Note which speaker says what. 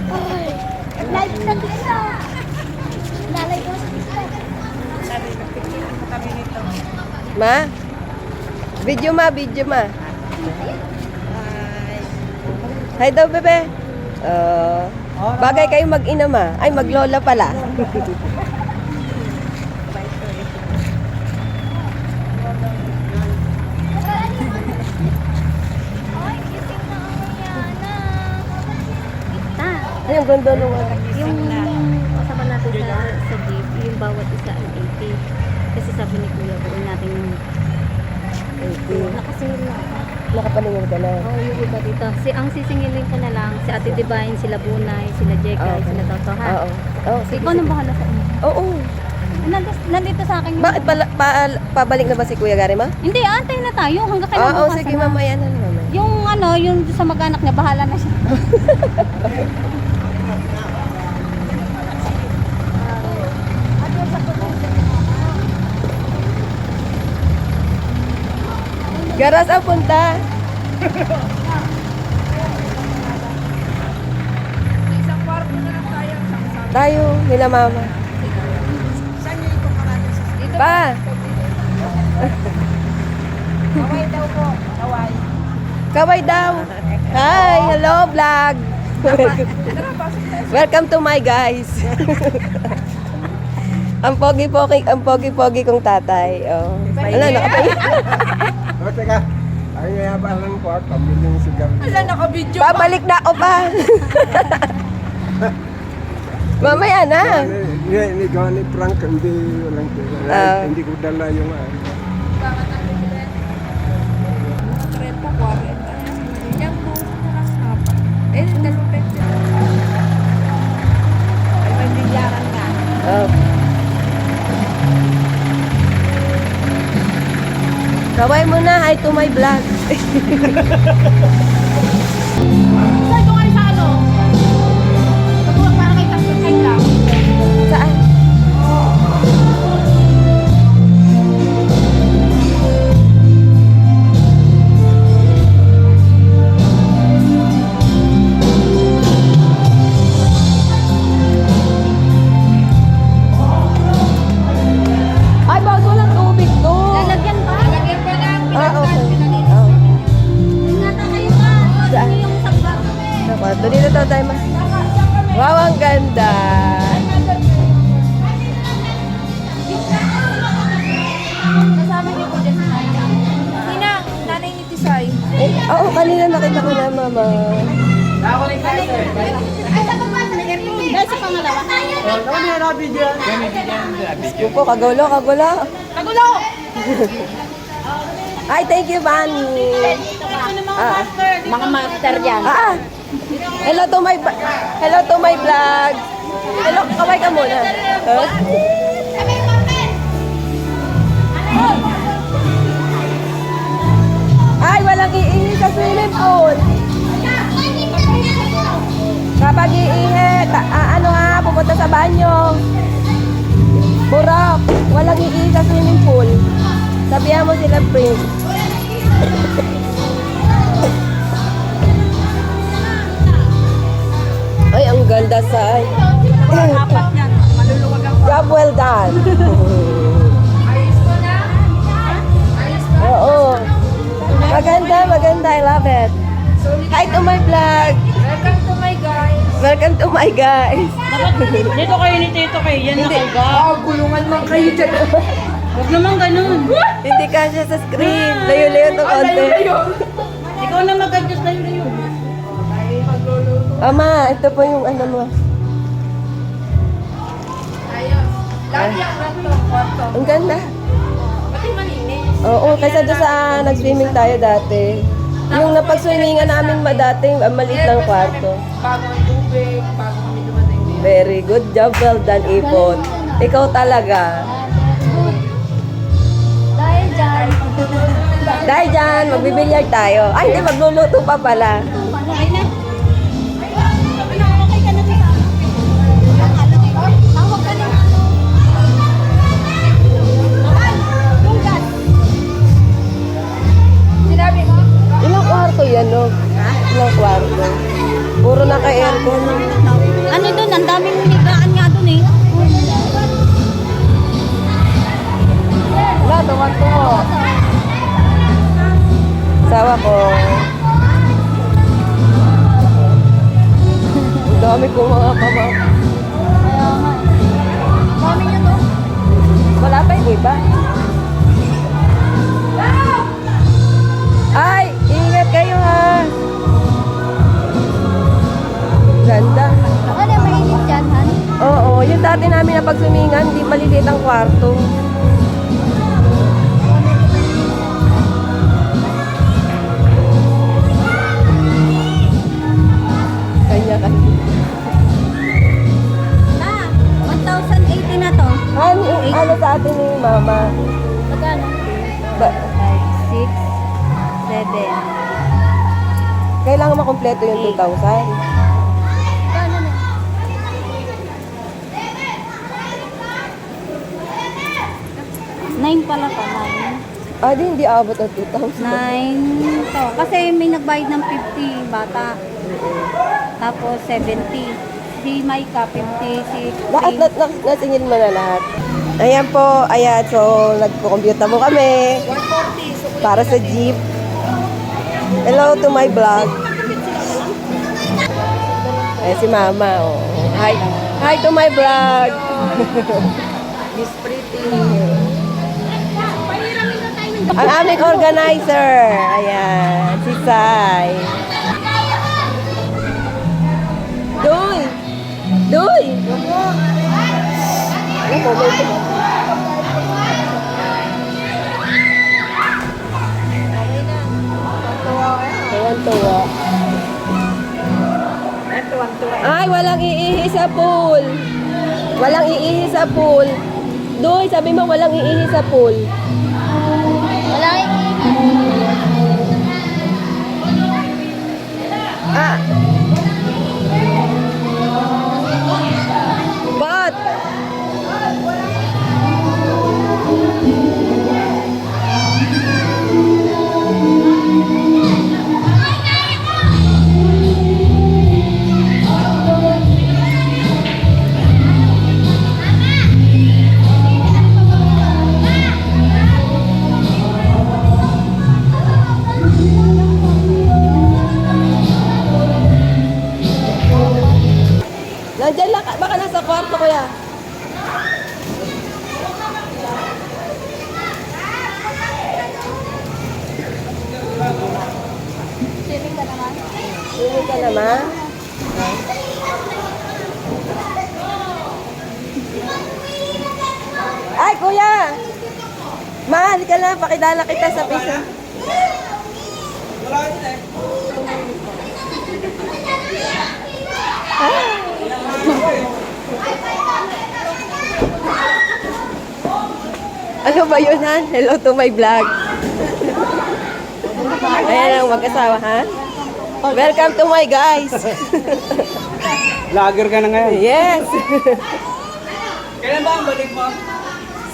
Speaker 1: Live sa TikTok. Lalay ko sa TikTok.
Speaker 2: Sabi, nagpipiliin mo kami nito.
Speaker 3: Ma? Video ma, video ma. Hi daw, bebe. Bagay kayo mag-ina ma. Ay, maglola pala. Ay, ang ganda nung ano.
Speaker 1: Yung kasama natin sa jeep, yung bawat isa ay 80. Kasi sabi ni Kuya, buuin natin yung 80. Nakasingil na.
Speaker 3: Nakapaningin ka na.
Speaker 1: Oo, yung iba dito. Ang sisingilin ko na lang, si Ate Divine, sila Bunay, sila Jekay,
Speaker 3: Okay.
Speaker 1: sila Toto, ha?
Speaker 3: Oo. Oo, sige.
Speaker 1: Ikaw nang bahala sa inyo.
Speaker 3: Oo.
Speaker 1: Nandito sa akin yung...
Speaker 3: Bakit pabalik na ba si Kuya Gary, ma?
Speaker 1: Hindi, antay na tayo hanggang kailan
Speaker 3: Oo,
Speaker 1: bukas
Speaker 3: sige,
Speaker 1: na.
Speaker 3: mamaya na naman.
Speaker 1: Yung ano, yung sa mag-anak niya, bahala na siya.
Speaker 3: Garas ang punta.
Speaker 2: Isang kwarto na lang tayo.
Speaker 3: Tayo, nila mama.
Speaker 2: Saan niyo ito marami sa dito?
Speaker 3: Pa!
Speaker 2: Kaway daw po. Kaway.
Speaker 3: Kaway daw. Hi, hello vlog. Welcome to my guys. ang pogi-pogi kong tatay. Oh. Ano, nakapahinga?
Speaker 4: O, teka. Ay, yabalan ko at pamiling sigaw.
Speaker 2: Ala, naka-video
Speaker 3: Babalik na ako pa. Mamaya na.
Speaker 4: Ni Gani Frank, hindi walang
Speaker 3: Ah.
Speaker 4: hindi ko dala yung
Speaker 2: Bakit ang bibilan? 30, 40. Yung buhok na lang hapa. Eh, dalawang peso. Ay, may bilyaran ka.
Speaker 3: Oh. Kaway mo na, hi to my vlog.
Speaker 2: Saan ko kayo sa ano? Pagkuha para kay Tapos kayo lang.
Speaker 3: Saan? Ay, bago lang tubig to.
Speaker 1: Lalagyan pa?
Speaker 2: Lagyan pa lang.
Speaker 3: Ah, okay.
Speaker 2: Pinalinis.
Speaker 3: Oh.
Speaker 1: Ingatan kayo ba?
Speaker 3: Saan?
Speaker 1: Yung sagwa.
Speaker 3: Sa kwarto. Dito to tayo ma. Wow, ang ganda.
Speaker 2: Kasama niyo po dyan. Sina, nanay ni Tisay.
Speaker 3: Eh, oo, kanina nakita ko na mama.
Speaker 1: Dahil sa pangalawa.
Speaker 3: Yuko, kagulo.
Speaker 2: Kagulo!
Speaker 3: Ay, thank you, Bunny. Ah.
Speaker 1: Mga master yan.
Speaker 3: Hello to my vlog. Hello, kaway ka muna. Huh? Ay, walang iihi sa swimming pool. Kapag iihi, pupunta sa banyo. Burok, walang iihi sa swimming pool. Sabihan mo sila, Prince. Ay, ang ganda sa...
Speaker 2: Apat yan. Maluluwag ang
Speaker 3: Job well done.
Speaker 2: ayos ko na. Ayos ko.
Speaker 3: Oo. Maganda. I love it. Hi to my vlog.
Speaker 2: Welcome to my guys.
Speaker 3: Welcome to my guys.
Speaker 5: Dito kayo ni Tito kayo, yan
Speaker 3: Hindi.
Speaker 5: nakaga.
Speaker 2: Gulungan man kayo dyan.
Speaker 5: Huwag naman ganun.
Speaker 3: Hindi kasya sa screen. Layo-layo to konti.
Speaker 5: Ikaw na mag-adjust na yun.
Speaker 3: Ama, ito po yung ano mo.
Speaker 2: Ayos. Lagi ang kwarto.
Speaker 3: Ang ganda.
Speaker 2: Pati malinis.
Speaker 3: Oo, kaysa doon sa nag-swimming tayo dati. Yung napag-swimmingan namin dati, ang maliit ng kwarto.
Speaker 2: Bagong tubig, bago kami dumating din.
Speaker 3: Very good job, well done, Ipon. Ikaw talaga.
Speaker 1: Dahil dyan.
Speaker 3: Dahil dyan, magbibilyard tayo. Ay, hindi, magluluto pa pala.
Speaker 1: Okay na. Okay ka na sa tawag ka na.
Speaker 2: Sinabi mo?
Speaker 3: Ilang kwarto yan, no? Ilang kwarto? Puro naka-aircon.
Speaker 1: Ano doon? Ang daming higaan nga doon eh.
Speaker 3: Wala, tuwan ko. Sawa ko. Ang dami ko mga pamang.
Speaker 1: Kaya nga eh. Dami niya to.
Speaker 3: Wala pa yung iba. Ay, ingat kayo ha. Ganda.
Speaker 1: Ano, mainit dyan, Han?
Speaker 3: Oo, yung dati namin na pagsumingan, di maliliit ang kwarto. Kanya-kanya.
Speaker 1: Na, 1,080 na to.
Speaker 3: Ano sa atin ni Mama?
Speaker 1: Magkano?
Speaker 3: Ba,
Speaker 1: 5, 6, 7.
Speaker 3: kailangan makumpleto yung 2,000.
Speaker 1: Magkano na? 9 pala to, 9.
Speaker 3: Ah, di hindi abot ng 2,000.
Speaker 1: 9 to. Kasi may nagbayad ng 50 bata. Tapos 70. Si Maika, 50. Si
Speaker 3: Lahat nasingil mo na lahat. Ayan po, ayan. So, nagko-compute na po kami.
Speaker 2: 140.
Speaker 3: Para sa jeep. Hello to my vlog. Eh, si Mama, oh. Hi. Hi to my vlog. Miss Pretty. Ang aming organizer. Ayan, si Sai. Doy! Doy! Ano po, may tuwa. Ay, walang iihi sa pool. Walang iihi sa pool. Doy, sabi mo walang iihi sa pool.
Speaker 1: Wala
Speaker 3: Ah. But Nandiyan lang, baka nasa kwarto ko ya. Sili ka naman. Ay, kuya! Mahal ka na, pakidala kita sa piso. Ano ba yun, Han? Hello to my vlog. Ayan ang mag-asawa, ha? Welcome to my guys.
Speaker 4: Vlogger ka na ngayon.
Speaker 3: Yes.
Speaker 5: Kailan ba ang balik mo?